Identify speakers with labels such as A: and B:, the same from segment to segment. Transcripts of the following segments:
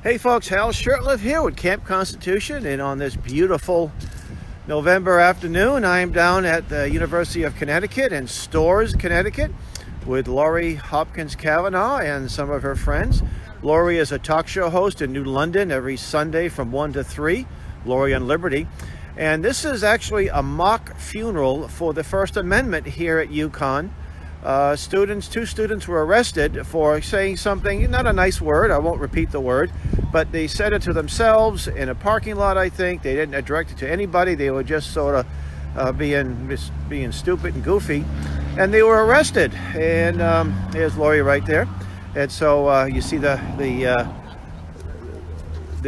A: Hey folks, Hal Shurtleff here with Camp Constitution, and on this beautiful November afternoon, I am down at the University of Connecticut in Storrs, Connecticut, with Lori Cavanaugh and some of her friends. Lori is a talk show host in New London every Sunday from 1 to 3, Lori on Liberty. And this is actually a mock funeral for the First Amendment here at U-Conn. Two students were arrested for saying something, not a nice word, I won't repeat the word, but they said it to themselves in a parking lot, I think. They didn't direct it to anybody. They were just sort of being stupid and goofy. And they were arrested. And there's Lori right there. And so you see the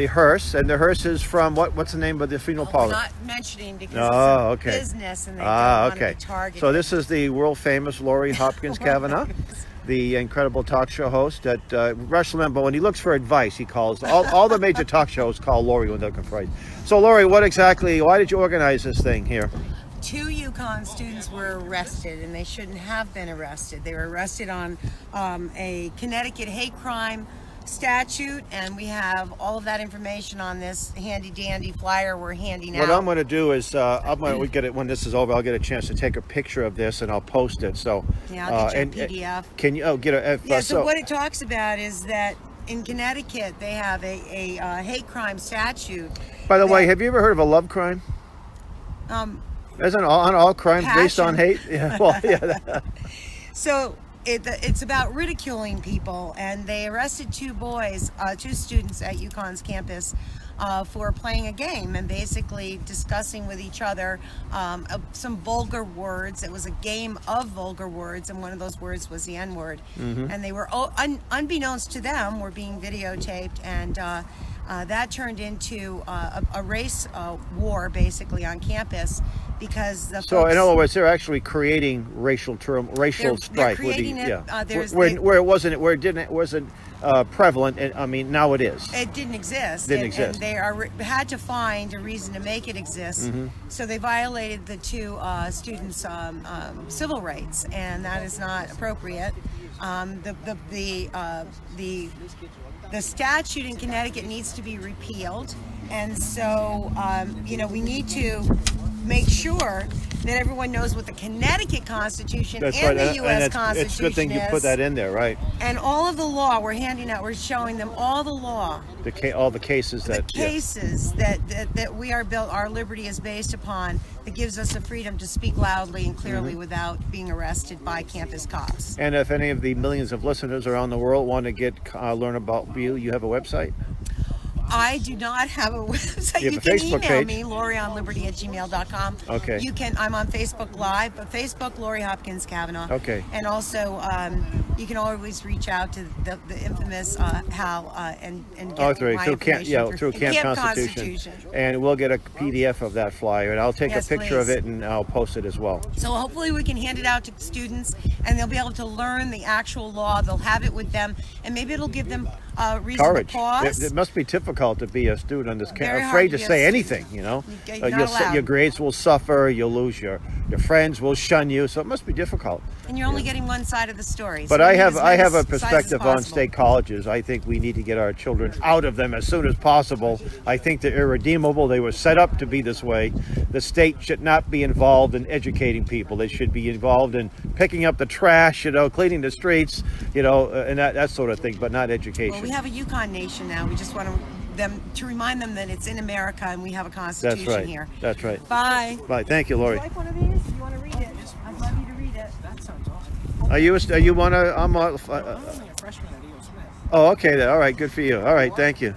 A: hearse, and the hearse is from what's the name of the funeral parlor?
B: Not mentioning because it's a business and they don't want to be targeted.
A: So this is the world famous Lori Cavanaugh, the incredible talk show host at Rush Limbaugh. When he looks for advice, he calls all the major talk shows call Lori when they're looking for advice. So Lori, why did you organize this thing here?
B: 2 U-Conn students were arrested, and they shouldn't have been arrested. They were arrested on a Connecticut hate crime statute, and we have all of that information on this handy dandy flyer we're handing out.
A: What I'm going to do is we get it when this is over. I'll get a chance to take a picture of this and I'll post it. So
B: yeah, I'll get you a PDF.
A: Can you get a?
B: So what it talks about is that in Connecticut they have a hate crime statute.
A: By the way, have you ever heard of a love crime? Isn't all crimes based on hate? Yeah. Well, yeah.
B: So it's about ridiculing people, and they arrested 2 students at U-Conn's campus for playing a game and basically discussing with each other some vulgar words. It was a game of vulgar words, and one of those words was the N-word. Mm-hmm. And they were, unbeknownst to them, were being videotaped, and that turned into a race war basicing on campus. Because
A: so in other words, they're actually creating racial strife.
B: They're creating
A: where it wasn't prevalent. And, I mean, now it is.
B: It didn't exist.
A: And
B: they had to find a reason to make it exist. Mm-hmm. So they violated the 2 students' civil rights, and that is not appropriate. The statute in Connecticut needs to be repealed, and so we need to make sure that everyone knows what the Connecticut Constitution the U.S. Constitution
A: it's a good thing you put that in there, right?
B: And all of the law we're handing out, we're showing them all the law.
A: All the cases that
B: we are built, our liberty is based upon, that gives us the freedom to speak loudly and clearly mm-hmm. without being arrested by campus cops.
A: And if any of the millions of listeners around the world want to learn about you have a website?
B: I do not have a website. You can email me, LoriOnLiberty@gmail.com.
A: Okay.
B: I'm on Facebook Live, but Facebook, Lori Cavanaugh.
A: Okay.
B: And also, you can always reach out to the infamous Hal and get my information
A: through Camp Constitution. And we'll get a PDF of that flyer, and I'll take a picture of it and I'll post it as well.
B: So hopefully we can hand it out to students, and they'll be able to learn the actual law. They'll have it with them, and maybe it'll give them reason
A: courage.
B: To pause.
A: It must be difficult to be a student on this campus, afraid to say anything, your grades will suffer, you'll lose your friends will shun you, so it must be difficult.
B: And you're only getting one side of the story.
A: But so I have a perspective on state colleges. I think we need to get our children out of them as soon as possible. I think they're irredeemable. They were set up to be this way. The state should not be involved in educating people. They should be involved in picking up the trash, cleaning the streets, and that sort of thing, but not education.
B: Well, we have a U-Conn nation now. We just want to remind them that it's in America and we have a constitution here.
A: That's right.
B: Bye.
A: Bye. Thank you, Lori.
B: Do you like one of these? You want to read it? I'd love you to read it. That sounds awesome.
A: Are you one of? I'm
C: only a freshman at E.O. Smith.
A: Oh, okay then. All right. Good for you. All right. Thank you.